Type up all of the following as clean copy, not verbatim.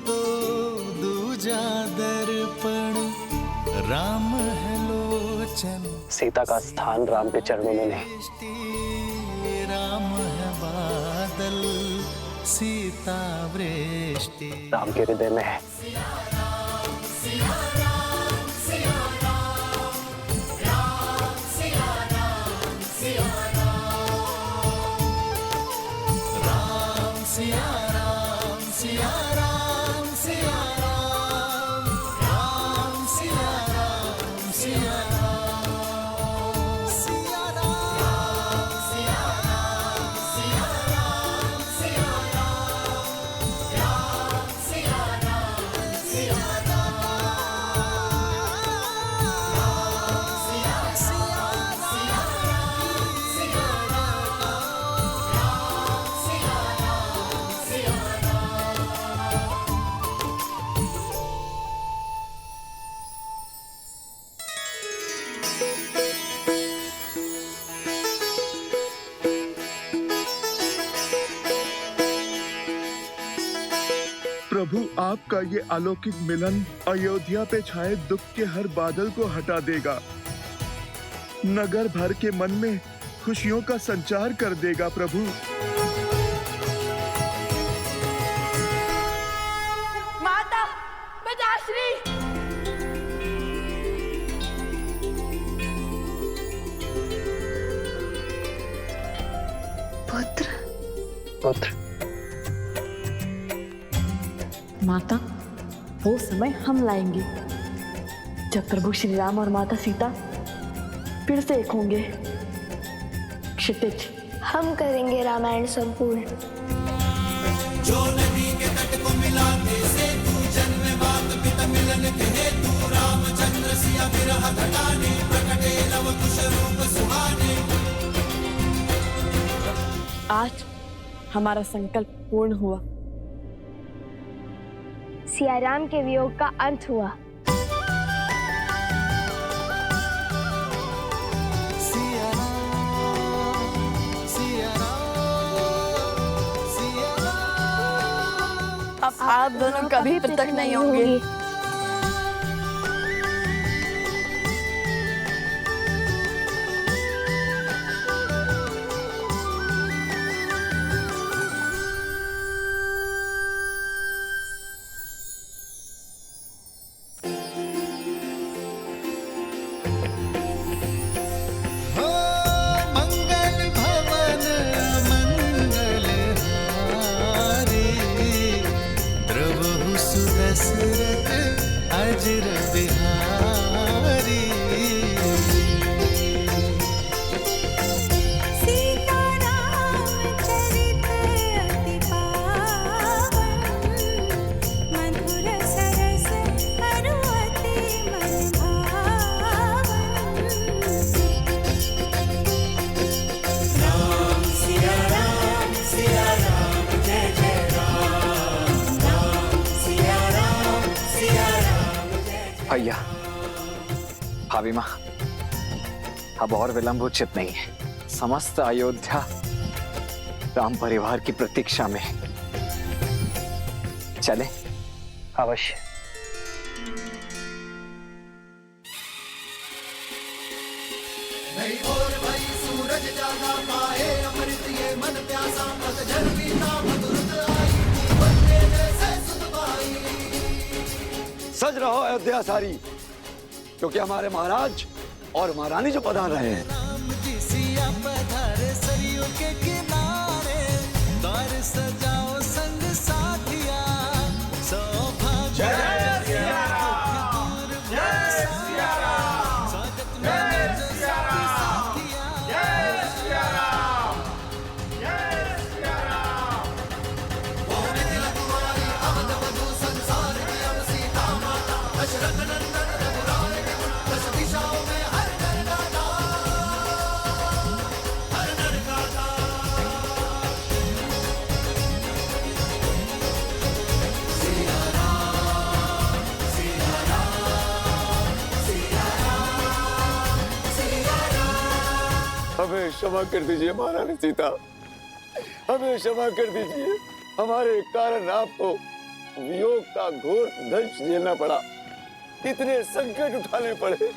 तो दूजा दर्पण राम है लोचन। सीता का स्थान राम के चरणों में नहीं। राम है बादल सीता वृष्टि। राम के हृदय में है। प्रभु, आपका ये अलौकिक मिलन अयोध्या पे छाए दुख के हर बादल को हटा देगा, नगर भर के मन में खुशियों का संचार कर देगा। प्रभु, माता पिताश्री, पुत्र। माता, वो समय हम लाएंगे जब प्रभु श्री राम और माता सीता फिर से एक होंगे। क्षितिज, हम करेंगे रामायण संपूर्ण। जो नदी के तट को मिलाते सेतु, जन्म मात पिता मिलन के हेतु, रामचंद्र सिया विरह घटाने, प्रकटे लव कुश रूप सुहाने। आज हमारा संकल्प पूर्ण हुआ। सिया राम के वियोग का अंत हुआ। सिया राम, सिया राम, सिया राम। अब आप दोनों कभी पृथक नहीं होंगे। दशरथ अजर बिहारी। सीता राम चरित अति पावन, मधुर सरस अरु अति मन भावन। राम सिया राम जय जय राम। राम सिया राम भैया, भाभी माँ, अब और विलंब उचित नहीं है। समस्त अयोध्या राम परिवार की प्रतीक्षा में। चले? अवश्य। नहीं और भाई सूरज जागा पाए अमृत ये मन प्यासा, पतझड़ बीता मधुरत आई, बंदे जैसे सुध पाई। सज रहो अयोध्या सारी, क्योंकि हमारे महाराज और महारानी जो पधार रहे हैं। राम जी सिया पधारे सरयू के किनारे, द्वार सजाओ संग साथिया, सौभाग्य जय सिया राम, जय सिया राम, स्वागत में सिया राम, जय सिया राम, जय सिया राम। होने दिल तुम्हारी अवध वधु संसार की अब सीता माता, दशरथ नंदन रघुराय दस दिशाओं में हर घर गाता, हर घर गाता। सिया राम, सिया राम, सिया राम, सिया राम। हमें क्षमा कर दीजिए महारानी सीता, हमें क्षमा कर दीजिए। हमारे कारण आपको वियोग का घोर दंश झेलना पड़ा, कितने संकट उठाने पड़े।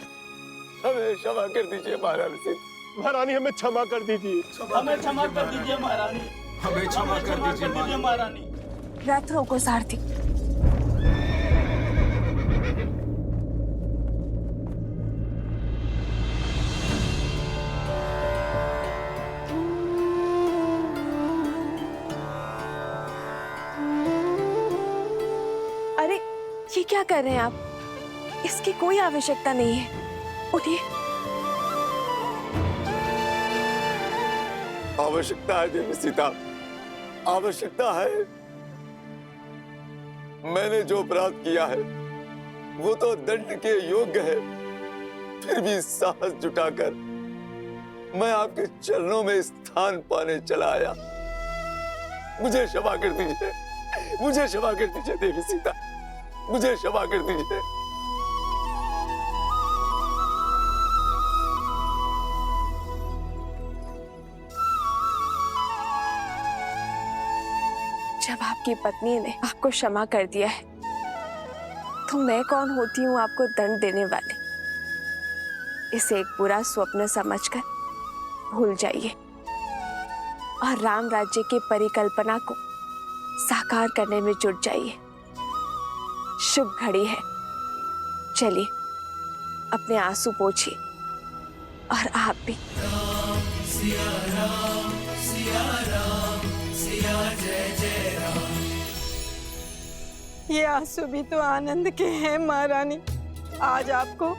हमें क्षमा कर दीजिए महारानी सीता। महारानी हमें क्षमा कर दीजिए। हमें क्षमा कर दीजिए महारानी। हमें क्षमा कर दीजिए महारानी। रथ रोको सारथी। अरे ये क्या कर रहे हैं आप? इसकी कोई आवश्यकता नहीं है। उठिए। आवश्यकता है देवी सीता, आवश्यकता है। मैंने जो अपराध किया है वो तो दंड के योग्य है, फिर भी साहस जुटाकर मैं आपके चरणों में स्थान पाने चला आया। मुझे क्षमा कर दीजिए, मुझे क्षमा कर दीजिए देवी सीता, मुझे क्षमा कर दीजिए। जब आपकी पत्नी ने आपको क्षमा कर दिया है तो मैं कौन होती हूँ आपको दंड देने वाली? इसे एक बुरा स्वप्न समझकर भूल जाइए और राम राज्य की परिकल्पना को साकार करने में जुट जाइए। शुभ घड़ी है। चलिए अपने आंसू पोंछिए और आप भी। ये आंसू भी तो आनंद के हैं महारानी। आज आपको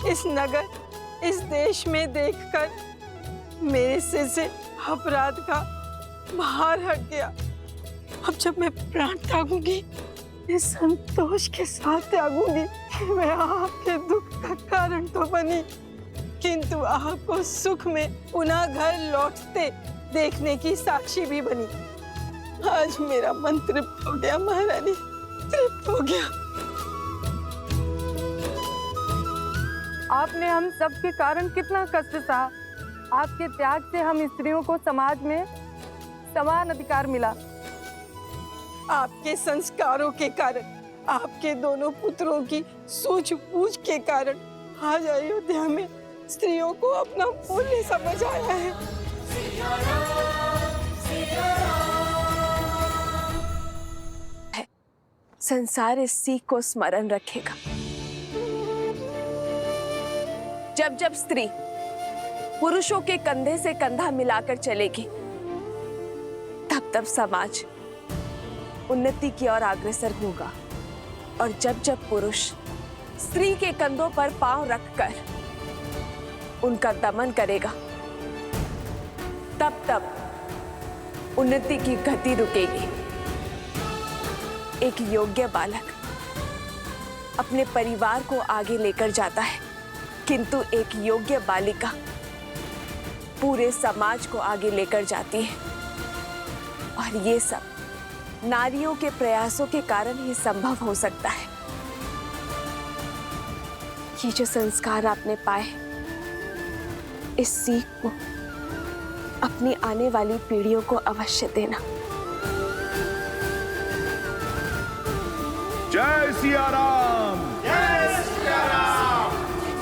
इस नगर, इस देश में देखकर मेरे सिर से अपराध का भार हट गया। अब जब मैं प्राण त्यागूंगी, इस संतोष के साथ त्यागूंगी कि मैं आपके दुख का कारण तो बनी, किंतु आपको सुख में पुनः घर लौटते देखने की साक्षी भी बनी। आज मेरा मन तृप्त हो गया महारानी, तृप्त हो गया। आपने हम सब के कारण कितना कष्ट सहा। आपके त्याग से हम स्त्रियों को समाज में समान अधिकार मिला। आपके संस्कारों के कारण, आपके दोनों पुत्रों की सूझबूझ के कारण आज अयोध्या में स्त्रियों को अपना मूल्य समझ आया है। संसार इस सीख को स्मरण रखेगा। जब जब स्त्री पुरुषों के कंधे से कंधा मिलाकर चलेगी, तब तब समाज उन्नति की ओर अग्रसर होगा। और जब जब पुरुष स्त्री के कंधों पर पांव रखकर उनका दमन करेगा, तब तब उन्नति की गति रुकेगी। एक योग्य बालक अपने परिवार को आगे लेकर जाता है, किंतु एक योग्य बालिका पूरे समाज को आगे लेकर जाती है। और ये सब नारियों के प्रयासों के कारण ही संभव हो सकता है। ये जो संस्कार आपने पाए, इस सीख को अपनी आने वाली पीढ़ियों को अवश्य देना। जय सिया राम। जय सिया राम,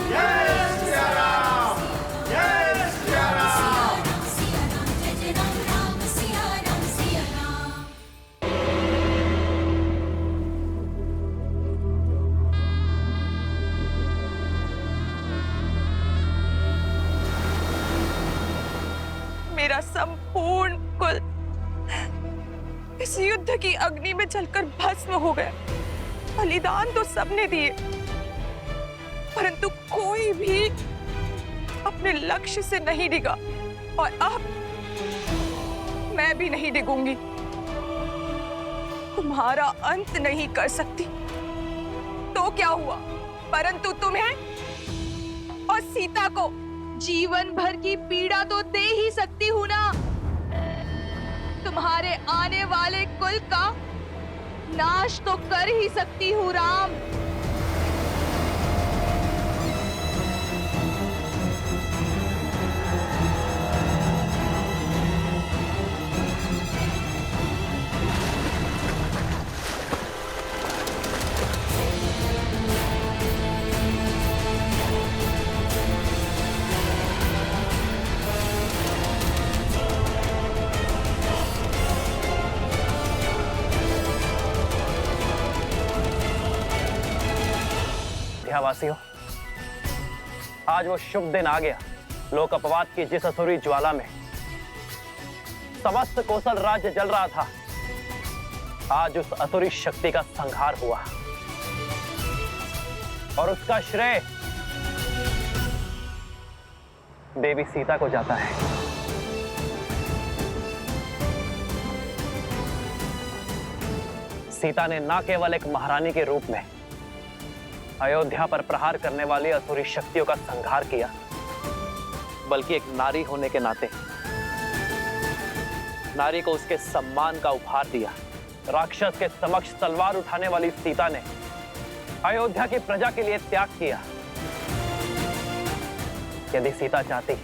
जय सिया राम, जय सिया राम। मेरा संपूर्ण कुल इस युद्ध की अग्नि में जलकर भस्म हो गया। बलिदान तो सबने दिए, परंतु कोई भी अपने लक्ष्य से नहीं डिगा, और अब मैं भी नहीं डिगूंगी। तुम्हारा अंत नहीं कर सकती तो क्या हुआ, परंतु तुम्हें और सीता को जीवन भर की पीड़ा तो दे ही सकती हूं ना। तुम्हारे आने वाले कुल का नाश तो कर ही सकती हूँ राम। अयोध्या वासियों, आज वो शुभ दिन आ गया। लोक अपवाद की जिस असुरी ज्वाला में समस्त कोसल राज्य जल रहा था, आज उस असुरी शक्ति का संहार हुआ और उसका श्रेय देवी सीता को जाता है। सीता ने न केवल एक महारानी के रूप में अयोध्या पर प्रहार करने वाली असुरी शक्तियों का संहार किया, बल्कि एक नारी होने के नाते नारी को उसके सम्मान का उपहार दिया। राक्षस के समक्ष तलवार उठाने वाली सीता ने अयोध्या की प्रजा के लिए त्याग किया। यदि सीता चाहती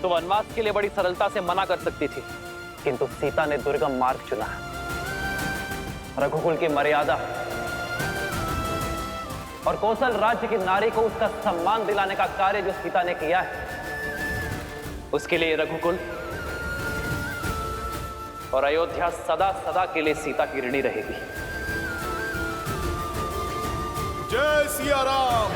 तो वनवास के लिए बड़ी सरलता से मना कर सकती थी, किंतु सीता ने दुर्गम मार्ग चुना। रघुकुल की मर्यादा और कौशल राज्य की नारी को उसका सम्मान दिलाने का कार्य जो सीता ने किया है, उसके लिए रघुकुल और अयोध्या सदा सदा के लिए सीता की ऋणी रहेगी। जय सिया राम।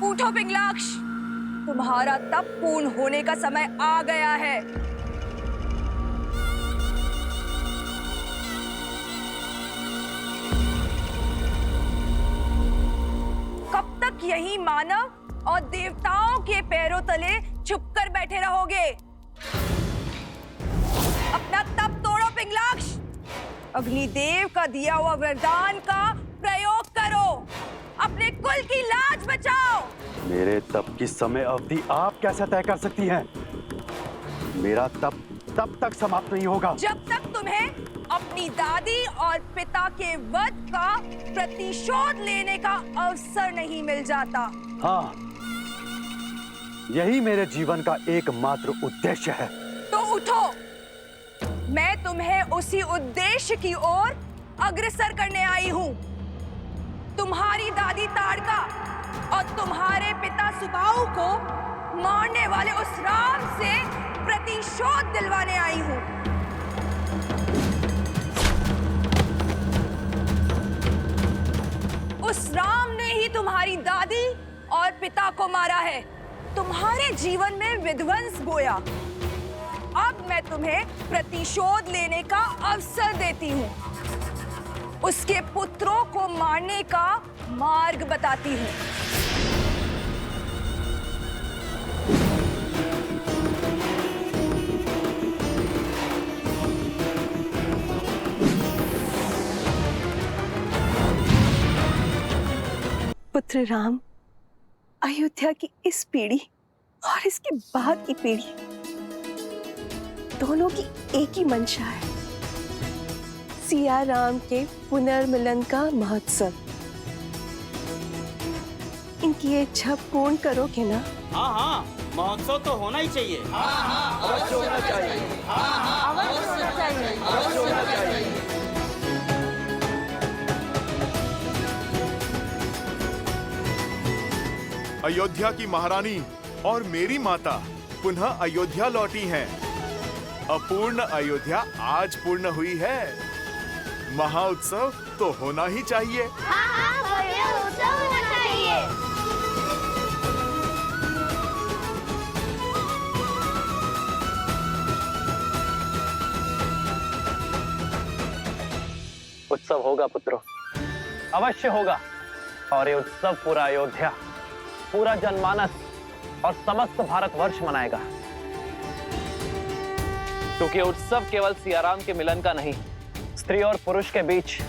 उठो पिंगलाक्ष, तुम्हारा तप पूर्ण होने का समय आ गया है। कब तक यही मानव और देवताओं के पैरों तले छुपकर बैठे रहोगे? अपना तप तोड़ो पिंगलाक्ष, अग्निदेव का दिया हुआ वरदान का प्रयोग करो, अपने कुल की लाज बचाओ। मेरे तप की समय अवधि आप कैसे तय कर सकती हैं? मेरा तप तब तक समाप्त नहीं होगा जब तक तुम्हें अपनी दादी और पिता के वध का प्रतिशोध लेने का अवसर नहीं मिल जाता। हाँ, यही मेरे जीवन का एकमात्र उद्देश्य है। तो उठो, मैं तुम्हें उसी उद्देश्य की ओर अग्रसर करने आई हूँ। तुम्हारी दादी ताड़का और तुम्हारे पिता सुबाहु को मारने वाले उस राम से प्रतिशोध दिलवाने आई हूँ। उस राम ने ही तुम्हारी दादी और पिता को मारा है, तुम्हारे जीवन में विध्वंस बोया। अब मैं तुम्हें प्रतिशोध लेने का अवसर देती हूँ, उसके पुत्रों को मारने का मार्ग बताती हूँ। पुत्र राम, अयोध्या की इस पीढ़ी और इसके बाद की पीढ़ी दोनों की एक ही मंशा है, सिया राम के पुनर्मिलन का महोत्सव। इनकी ये इच्छा पूर्ण करोगे ना? हाँ हाँ, महोत्सव तो होना ही चाहिए। अवश्य होना चाहिए। अवश्य होना चाहिए। अवश्य होना चाहिए। अयोध्या की महारानी और मेरी माता पुनः अयोध्या लौटी हैं। अपूर्ण अयोध्या आज पूर्ण हुई है। महाउत्सव तो होना ही चाहिए। उत्सव होना चाहिए। उत्सव होगा पुत्रों, अवश्य होगा। और ये उत्सव पूरा अयोध्या, पूरा जनमानस और समस्त भारतवर्ष मनाएगा, क्योंकि उत्सव केवल सियाराम के मिलन का नहीं, स्त्री और पुरुष के बीच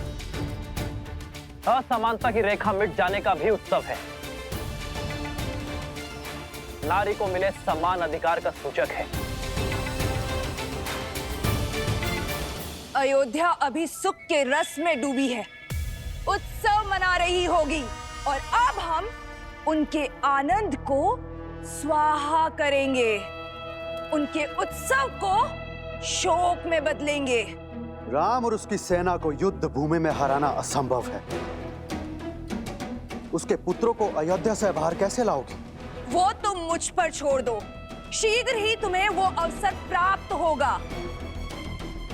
असमानता की रेखा मिट जाने का भी उत्सव है। नारी को मिले समान अधिकार का सूचक है। अयोध्या अभी सुख के रस में डूबी है, उत्सव मना रही होगी और अब हम उनके आनंद को स्वाहा करेंगे, उनके उत्सव को शोक में बदलेंगे। राम और उसकी सेना को युद्ध भूमि में हराना असंभव है। उसके पुत्रों को अयोध्या से बाहर कैसे लाओगे? वो तुम मुझ पर छोड़ दो, शीघ्र ही तुम्हें वो अवसर प्राप्त होगा।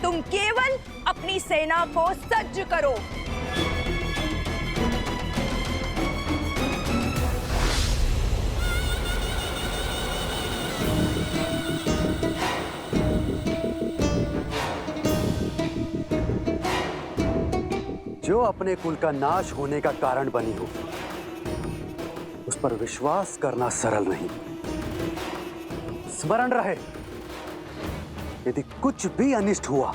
तुम केवल अपनी सेना को सज्ज करो। जो अपने कुल का नाश होने का कारण बनी हो, उस पर विश्वास करना सरल नहीं। स्मरण रहे, यदि कुछ भी अनिष्ट हुआ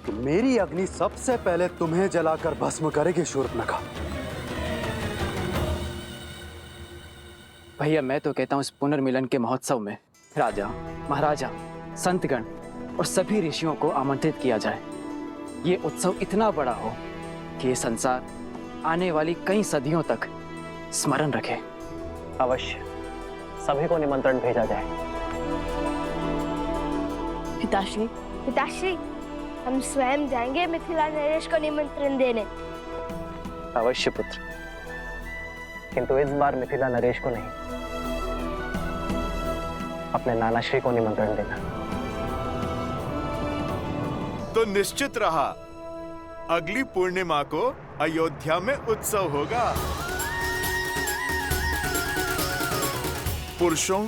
तो मेरी अग्नि सबसे पहले तुम्हें जलाकर भस्म करेगी शूर्पणखा। भैया मैं तो कहता हूँ इस पुनर्मिलन के महोत्सव में राजा, महाराजा, संतगण और सभी ऋषियों को आमंत्रित किया जाए। ये उत्सव इतना बड़ा हो कि ये संसार आने वाली कई सदियों तक स्मरण रखे। अवश्य सभी को निमंत्रण भेजा जाए। पिताश्री, पिताश्री, हम स्वयं जाएंगे मिथिला नरेश को निमंत्रण देने। अवश्य पुत्र, किंतु इस बार मिथिला नरेश को नहीं, अपने नानाश्री को निमंत्रण देना। तो निश्चित रहा, अगली पूर्णिमा को अयोध्या में उत्सव होगा। पुरुषों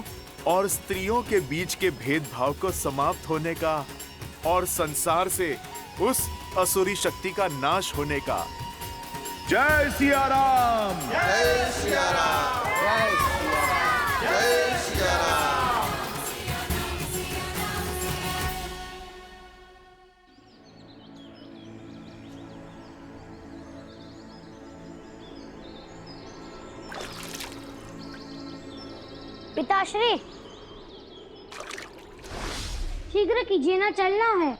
और स्त्रियों के बीच के भेदभाव को समाप्त होने का और संसार से उस असुरी शक्ति का नाश होने का। जय सिया राम। जय सिया राम। जय सिया राम। जय सिया राम। पिताश्री, शीघ्र कीजिए ना, चलना है।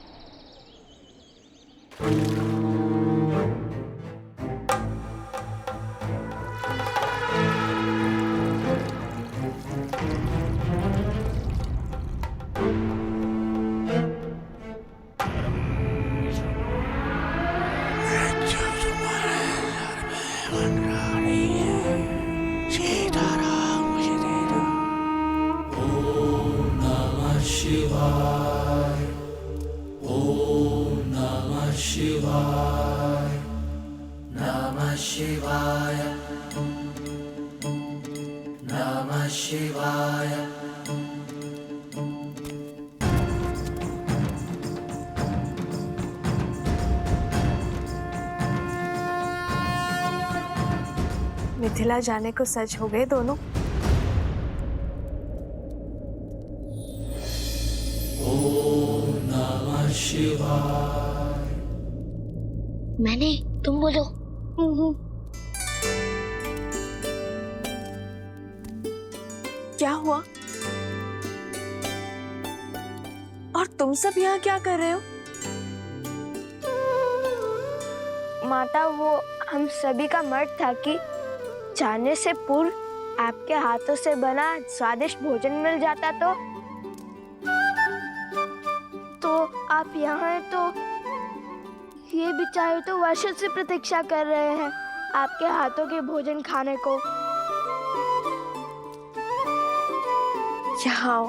मिथिला जाने को सच हो गए दोनों। मैंने, तुम बोलो। क्या हुआ? और तुम सब यहाँ क्या कर रहे हो? माता, वो हम सभी का मत था कि जाने से पूर्व आपके हाथों से बना स्वादिष्ट भोजन मिल जाता तो आप यहाँ हैं, तो ये बेचारे तो वर्षों से प्रतीक्षा कर रहे हैं आपके हाथों के भोजन खाने को। यहाँ आओ।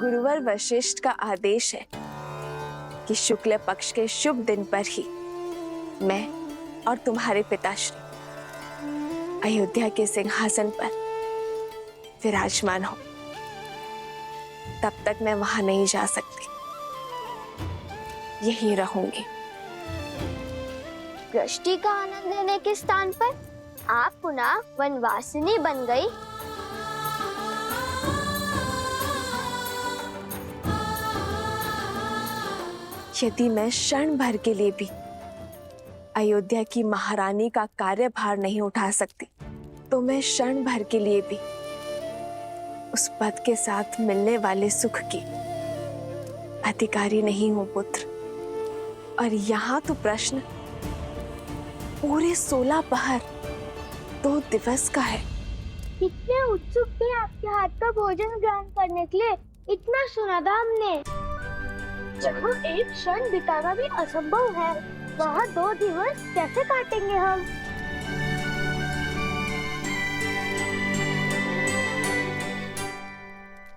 गुरुवर वशिष्ठ का आदेश है कि शुक्ल पक्ष के शुभ दिन पर ही मैं और तुम्हारे पिताश्री अयोध्या के सिंहासन पर विराजमान हो। तब तक मैं वहां नहीं जा सकती, यहीं रहूंगी। दृष्टि का आनंद लेने के स्थान पर आप पुनः वनवासिनी बन गई। यदि मैं क्षण भर के लिए भी अयोध्या की महारानी का कार्यभार नहीं उठा सकती, तो मैं क्षण भर के लिए भी उस पद के साथ मिलने वाले सुख की अधिकारी नहीं हूं पुत्र। और यहाँ तो प्रश्न पूरे 16 पहर 2 दिवस का है। कितने उत्सुक थे आपके हाथ का भोजन ग्रहण करने के लिए। इतना सुना था हमने। जहाँ एक क्षण बिताना भी असंभव है, वहाँ 2 दिवस कैसे काटेंगे हम?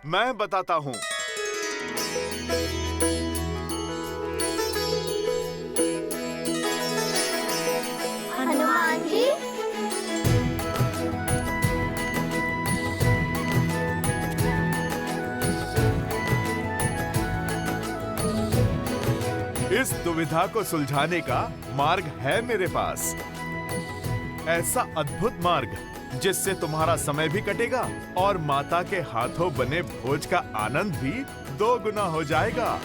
मैं बताता हूँ। हनुमान जी, इस दुविधा को सुलझाने का मार्ग है मेरे पास। ऐसा अद्भुत मार्ग जिससे तुम्हारा समय भी कटेगा और माता के हाथों बने भोज का आनंद भी 2 गुना हो जाएगा।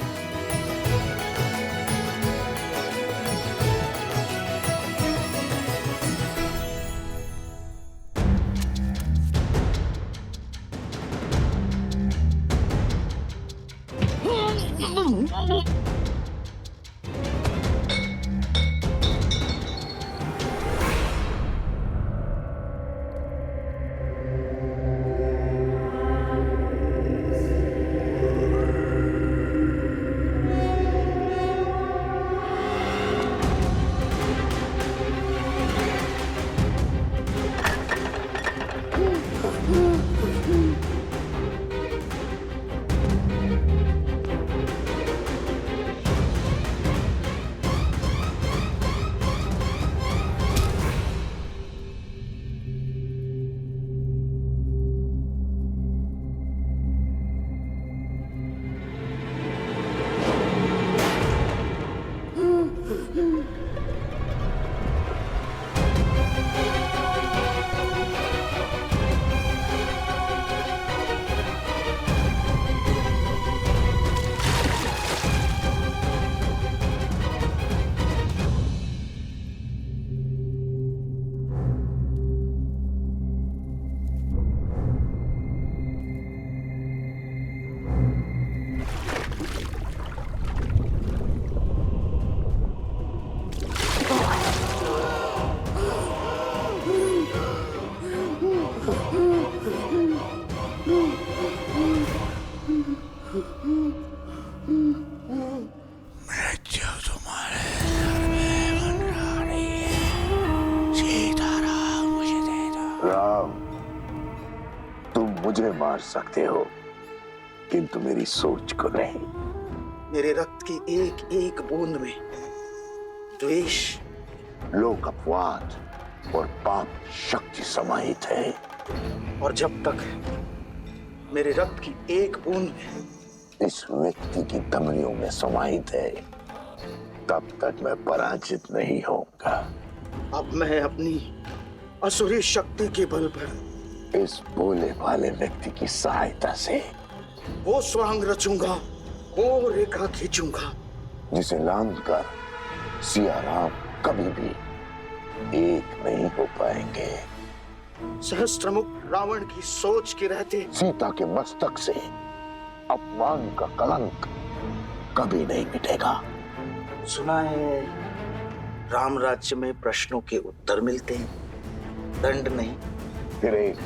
मुझे मार सकते हो, किंतु मेरी सोच को नहीं। मेरे रक्त की एक एक बूंद में द्वेष, लोक अपवाद और पाप शक्ति समाहित है। और जब तक मेरे रक्त की एक बूंद में इस व्यक्ति की धमनियों में समाहित है, तब तक मैं पराजित नहीं होऊंगा। अब मैं अपनी असुरी शक्ति के बल पर इस भोले भाले व्यक्ति की सहायता से वो स्वांग रचूंगा, वो रेखा खींचूंगा जिसे लांघ कर सिया राम कभी भी एक नहीं हो पाएंगे। सहस्त्रमुख रावण की सोच के रहते सीता के मस्तक से अपमान का कलंक कभी नहीं मिटेगा। सुना है राम राज्य में प्रश्नों के उत्तर मिलते हैं, दंड नहीं। फिर एक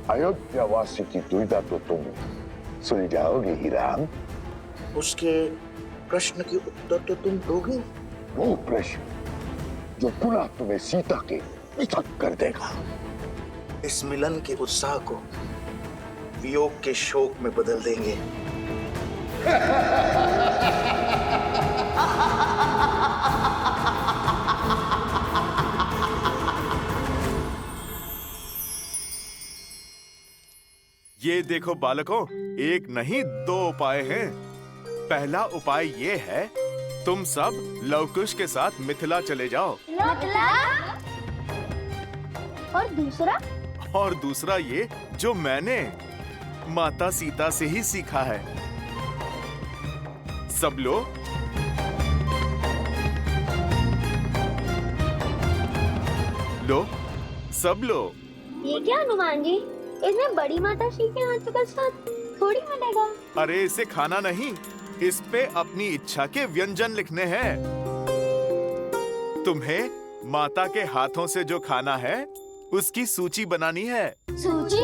अयोध्या वासी की दुविधा तो तुम सुलझाओगे ही राम। उसके प्रश्न के उत्तर तो तुम दोगे। वो प्रश्न जो पुनः तुम्हें सीता के पृथक कर देगा। इस मिलन के उत्साह को वियोग के शोक में बदल देंगे। ये देखो बालकों, एक नहीं 2 उपाय हैं। पहला उपाय ये है, तुम सब लवकुश के साथ मिथिला चले जाओ। और दूसरा ये जो मैंने माता सीता से ही सीखा है। सब लो। लो, सब लो। ये क्या हनुमान जी, इसमें बड़ी माता श्री के हाथों का स्वाद थोड़ी मिलेगा। अरे इसे खाना नहीं, इस पे अपनी इच्छा के व्यंजन लिखने हैं। तुम्हें माता के हाथों से जो खाना है उसकी सूची बनानी है। सूची?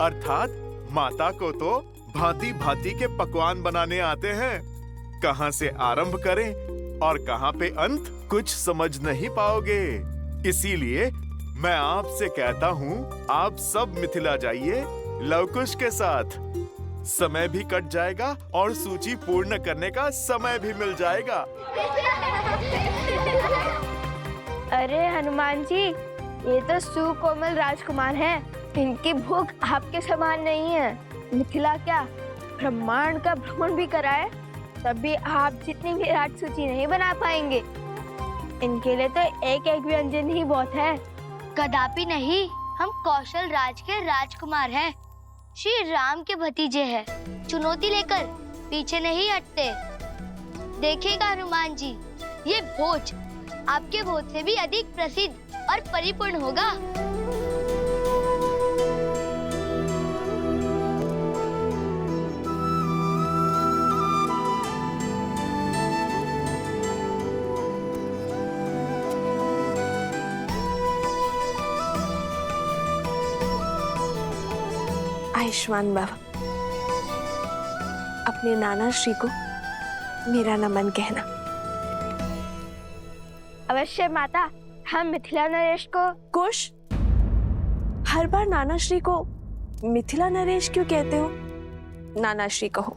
अर्थात माता को तो भांति भांति के पकवान बनाने आते हैं। कहाँ से आरंभ करें और कहाँ पे अंत, कुछ समझ नहीं पाओगे। इसीलिए मैं आपसे कहता हूँ, आप सब मिथिला जाइए लवकुश के साथ। समय भी कट जाएगा और सूची पूर्ण करने का समय भी मिल जाएगा। अरे हनुमान जी, ये तो सुकोमल राजकुमार हैं। इनकी भूख आपके समान नहीं है। मिथिला क्या, ब्रह्मांड का भ्रमण भी कराए तब भी आप जितनी विराट सूची नहीं बना पाएंगे। इनके लिए तो एक एक व्यंजन ही बहुत है। कदापि नहीं, हम कौशल राज के राजकुमार हैं, श्री राम के भतीजे हैं। चुनौती लेकर पीछे नहीं हटते। देखिएगा हनुमान जी, ये भोज आपके भोज से भी अधिक प्रसिद्ध और परिपूर्ण होगा। आयुष्मान बाबा, अपने नाना श्री को मेरा नमन कहना। अवश्य माता, हम मिथिला नरेश को। कुश, हर बार नाना श्री को मिथिला नरेश क्यों कहते हो? नाना श्री कहो।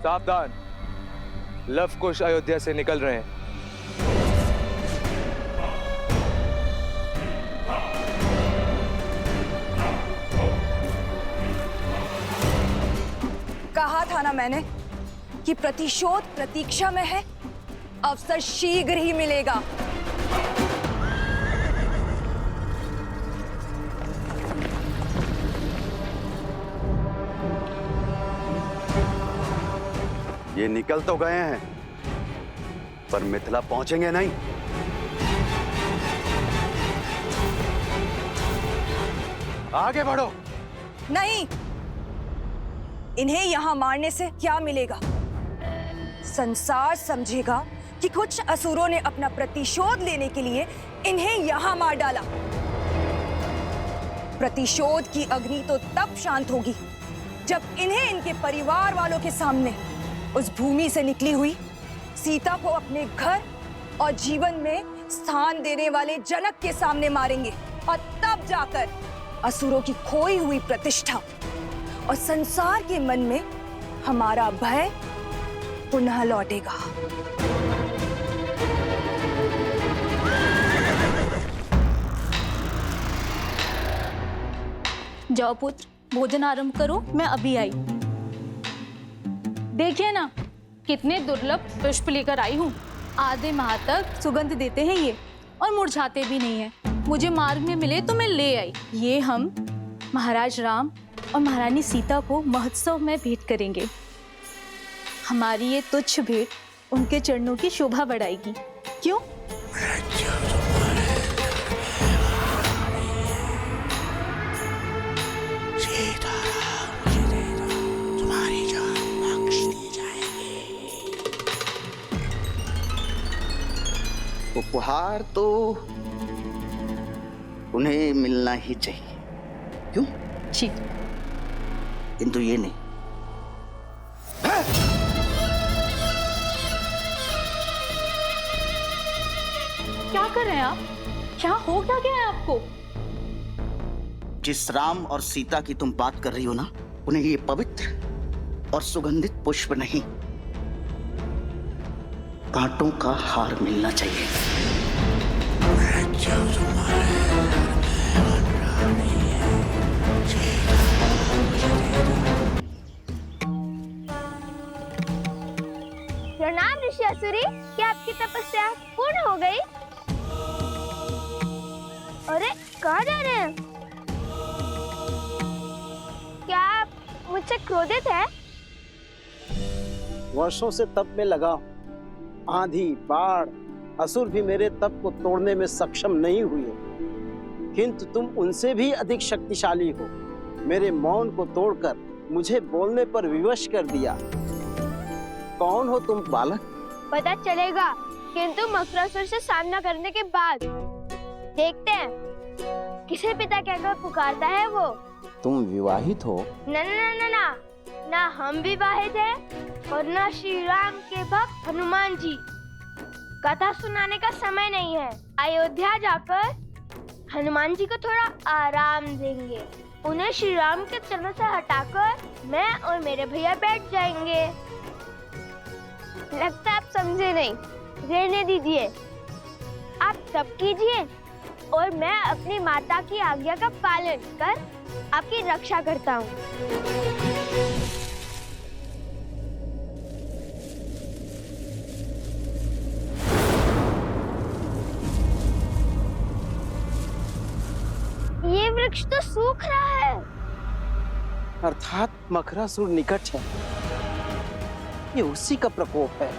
सावधान, लवकुश अयोध्या से निकल रहे हैं। कहा था ना मैंने कि प्रतिशोध प्रतीक्षा में है, अवसर शीघ्र ही मिलेगा। ये निकल तो गए हैं, पर मिथिला पहुंचेंगे नहीं। आगे बढ़ो। नहीं, इन्हें यहां मारने से क्या मिलेगा? संसार समझेगा कि कुछ असुरों ने अपना प्रतिशोध लेने के लिए इन्हें यहां मार डाला। प्रतिशोध की अग्नि तो तब शांत होगी जब इन्हें इनके परिवार वालों के सामने उस भूमि से निकली हुई सीता को अपने घर और जीवन में स्थान देने वाले जनक के सामने मारेंगे, और तब जाकर असुरों की खोई हुई प्रतिष्ठा और संसार के मन में हमारा भय पुनः लौटेगा। जाओ पुत्र, भोजन आरंभ करो, मैं अभी आई। देखिए ना, कितने दुर्लभ पुष्प लेकर आई हूँ। आधे माह तक सुगंध देते हैं ये, और मुरझाते भी नहीं हैं। मुझे मार्ग में मिले तो मैं ले आई। ये हम महाराज राम और महारानी सीता को महोत्सव में भेंट करेंगे। हमारी ये तुच्छ भेंट उनके चरणों की शोभा बढ़ाएगी। क्यों? उपहार तो उन्हें मिलना ही चाहिए, क्यों? जी। किंतु ये नहीं। क्या कर रहे हैं आप? क्या हो क्या गया है आपको? जिस राम और सीता की तुम बात कर रही हो ना, उन्हें ये पवित्र और सुगंधित पुष्प नहीं, कांटों का हार मिलना चाहिए। प्रणाम ऋषि असुरी, क्या आपकी तपस्या पूर्ण हो गई? अरे कहाँ जा रहे हैं? क्या आप मुझसे क्रोधित हैं? वर्षों से तप में लगा हूँ। आंधी, बाढ़, असुर भी मेरे तप को तोड़ने में सक्षम नहीं हुए, किंतु तुम उनसे भी अधिक शक्तिशाली हो। मेरे मौन को तोड़कर मुझे बोलने पर विवश कर दिया। कौन हो तुम बालक? पता चलेगा, किंतु मकरासुर से सामना करने के बाद देखते हैं किसे पिता कहकर पुकारता है वो। तुम विवाहित हो? ना ना ना ना, ना हम विवाहित हैं और ना श्री राम के भक्त हनुमान जी। कथा सुनाने का समय नहीं है। अयोध्या जाकर हनुमान जी को थोड़ा आराम देंगे। उन्हें श्री राम के चरणों से हटाकर मैं और मेरे भैया बैठ जाएंगे। लगता आप समझे नहीं, रहने दीजिए। आप तप कीजिए और मैं अपनी माता की आज्ञा का पालन कर आपकी रक्षा करता हूँ। ये वृक्ष तो सूख रहा है। अर्थात मकरासुर निकट है। ये उसी का प्रकोप है।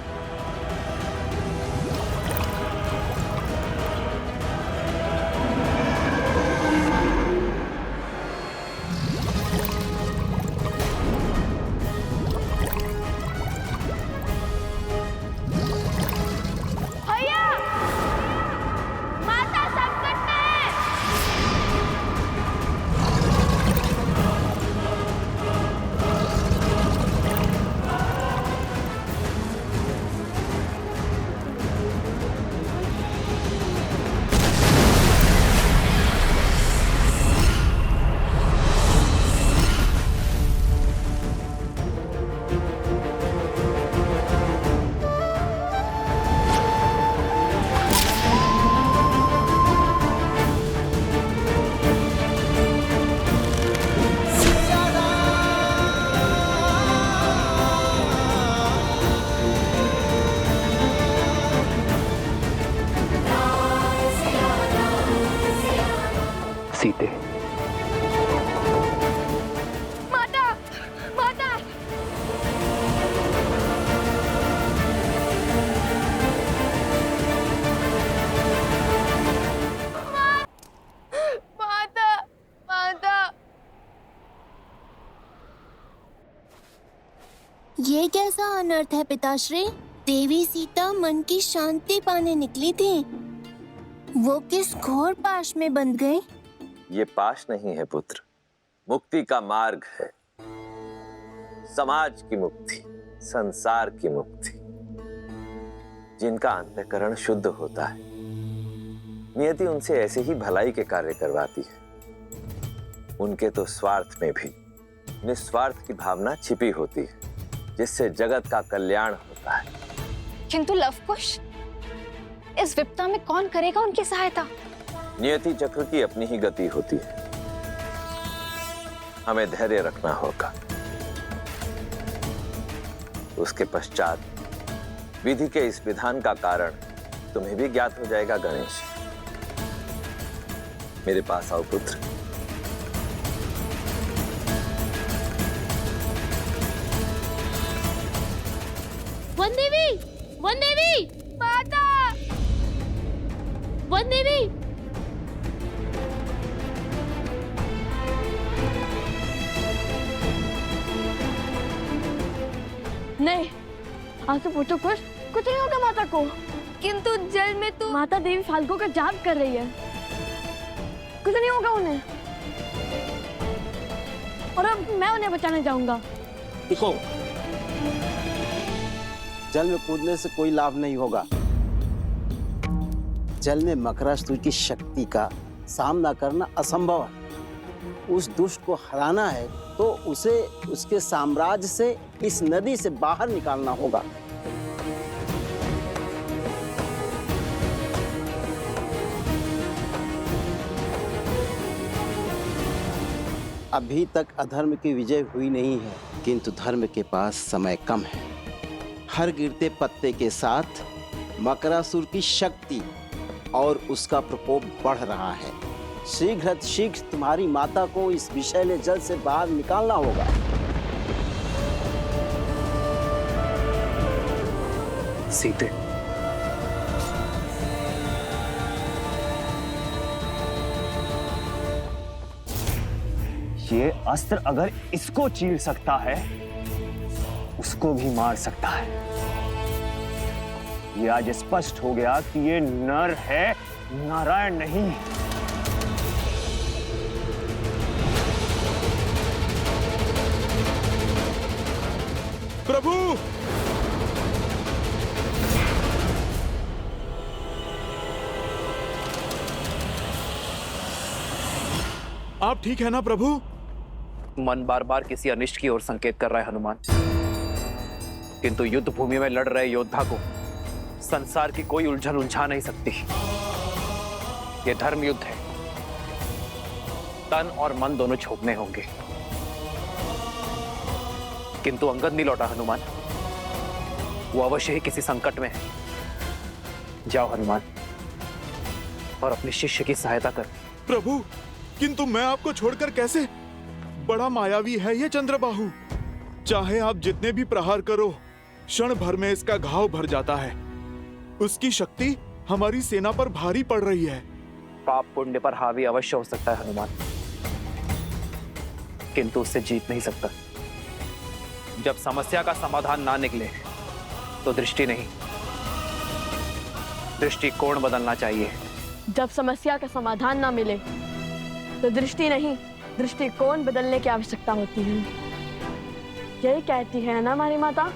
भैया, माता संकट में है। सीते, माता, माता। माता, माता। ये कैसा अनर्थ है पिताश्री? देवी सीता मन की शांति पाने निकली थी, वो किस घोर पाश में बंध गई? ये पाश नहीं है पुत्र, मुक्ति का मार्ग है। समाज की मुक्ति, संसार की मुक्ति। जिनका अंतःकरण शुद्ध होता है, नियति उनसे ऐसे ही भलाई के कार्य करवाती है। उनके तो स्वार्थ में भी निस्वार्थ की भावना छिपी होती है, जिससे जगत का कल्याण होता है। किंतु लवकुश, इस विपदा में कौन करेगा उनकी सहायता? नियति चक्र की अपनी ही गति होती है। हमें धैर्य रखना होगा। उसके पश्चात विधि के इस विधान का कारण तुम्हें भी ज्ञात हो जाएगा। गणेश, मेरे पास आओ पुत्र। वन देवी, वन देवी, माता, वन देवी। नहीं, आंसू पोछो, कुछ नहीं होगा माता को। किंतु जल में तो माता देवी फाल्गुन का जाप कर रही है, कुछ नहीं होगा उन्हें। और अब मैं उन्हें बचाने जाऊंगा। देखो, जल में कूदने से कोई लाभ नहीं होगा। जल में मकरासुर की शक्ति का सामना करना असंभव है। उस दुष्ट को हराना है तो उसे उसके साम्राज्य से, इस नदी से बाहर निकालना होगा। अभी तक अधर्म की विजय हुई नहीं है, किंतु धर्म के पास समय कम है। हर गिरते पत्ते के साथ मकरासुर की शक्ति और उसका प्रकोप बढ़ रहा है। शीघ्र तुम्हारी माता को इस विषैले जल से बाहर निकालना होगा। सीते। ये अस्त्र अगर इसको चीर सकता है, उसको भी मार सकता है। ये आज स्पष्ट हो गया कि ये नर है, नारायण नहीं। प्रभु! आप ठीक है ना प्रभु? मन बार बार किसी अनिष्ट की ओर संकेत कर रहा है हनुमान, किंतु युद्ध भूमि में लड़ रहे योद्धा को संसार की कोई उलझन उलझा नहीं सकती। यह धर्म युद्ध है, तन और मन दोनों छोड़ने होंगे। किंतु अंगद नहीं लौटा हनुमान, वो अवश्य ही किसी संकट में है। जाओ हनुमान और अपने शिष्य की सहायता कर। प्रभु, किंतु मैं आपको छोड़कर कैसे? बड़ा मायावी है ये चंद्रबाहु। चाहे आप जितने भी प्रहार करो, क्षण भर में इसका घाव भर जाता है। उसकी शक्ति हमारी सेना पर भारी पड़ रही है। पाप पुण्य पर हावी अवश्य हो सकता है हनुमान, किंतु उससे जीत नहीं सकता। जब समस्या का समाधान ना निकले तो दृष्टि नहीं, दृष्टिकोण बदलना चाहिए। जब समस्या का समाधान ना मिले तो दृष्टि नहीं, दृष्टिकोण बदलने की आवश्यकता होती है। यही कहती है ना हमारी माता।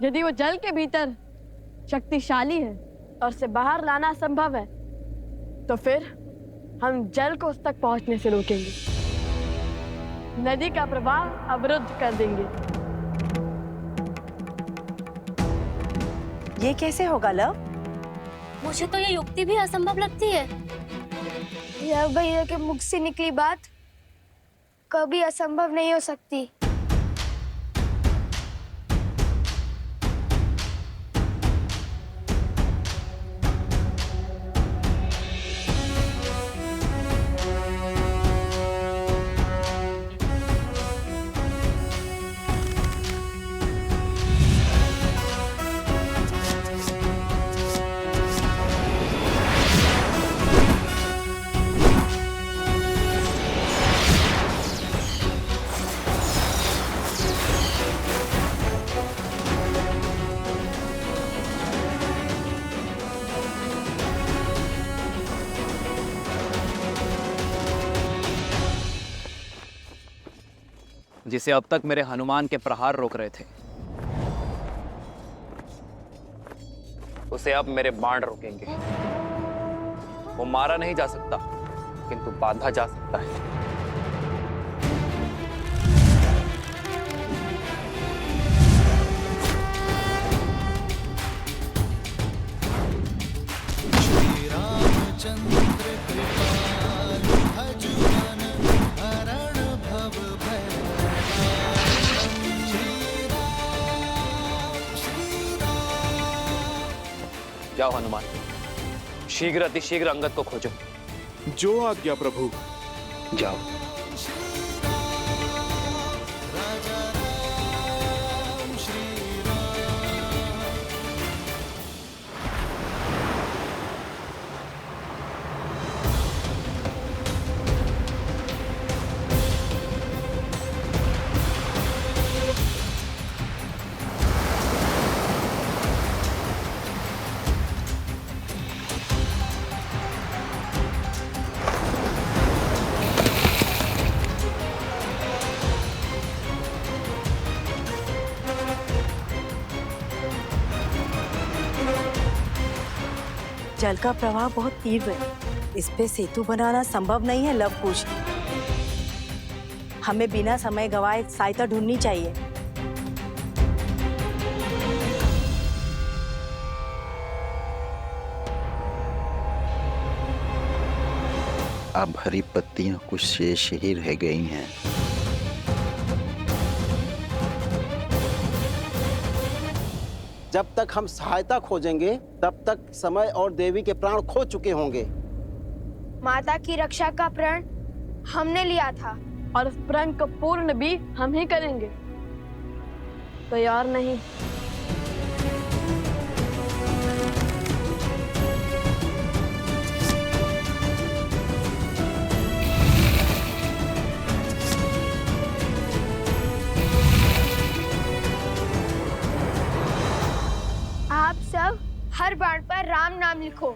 यदि वो जल के भीतर शक्तिशाली है और उसे बाहर लाना संभव है, तो फिर हम जल को उस तक पहुंचने से रोकेंगे, नदी का प्रवाह अवरुद्ध कर देंगे। ये कैसे होगा लव? मुझे तो ये युक्ति भी असंभव लगती है। यह भैया के मुख से निकली बात कभी असंभव नहीं हो सकती। जिसे अब तक मेरे हनुमान के प्रहार रोक रहे थे, उसे अब मेरे बाण रोकेंगे। वो मारा नहीं जा सकता, किंतु बांधा जा सकता है। जाओ हनुमान, शीघ्र अतिशीघ्र अंगद को खोजो। जो आज्ञा प्रभु। जाओ। जल का प्रवाह बहुत तीव्र है, इस पे सेतु बनाना संभव नहीं है लवकुश। हमें बिना समय गवाए सहायता ढूंढनी चाहिए। अब हरी पत्तियां कुछ शेष ही रह गई हैं। जब तक हम सहायता खोजेंगे, तब तक समय और देवी के प्राण खो चुके होंगे। माता की रक्षा का प्रण हमने लिया था और इस प्रण को पूर्ण भी हम ही करेंगे। तैयार नहीं? आप सब हर बाण पर राम नाम लिखो।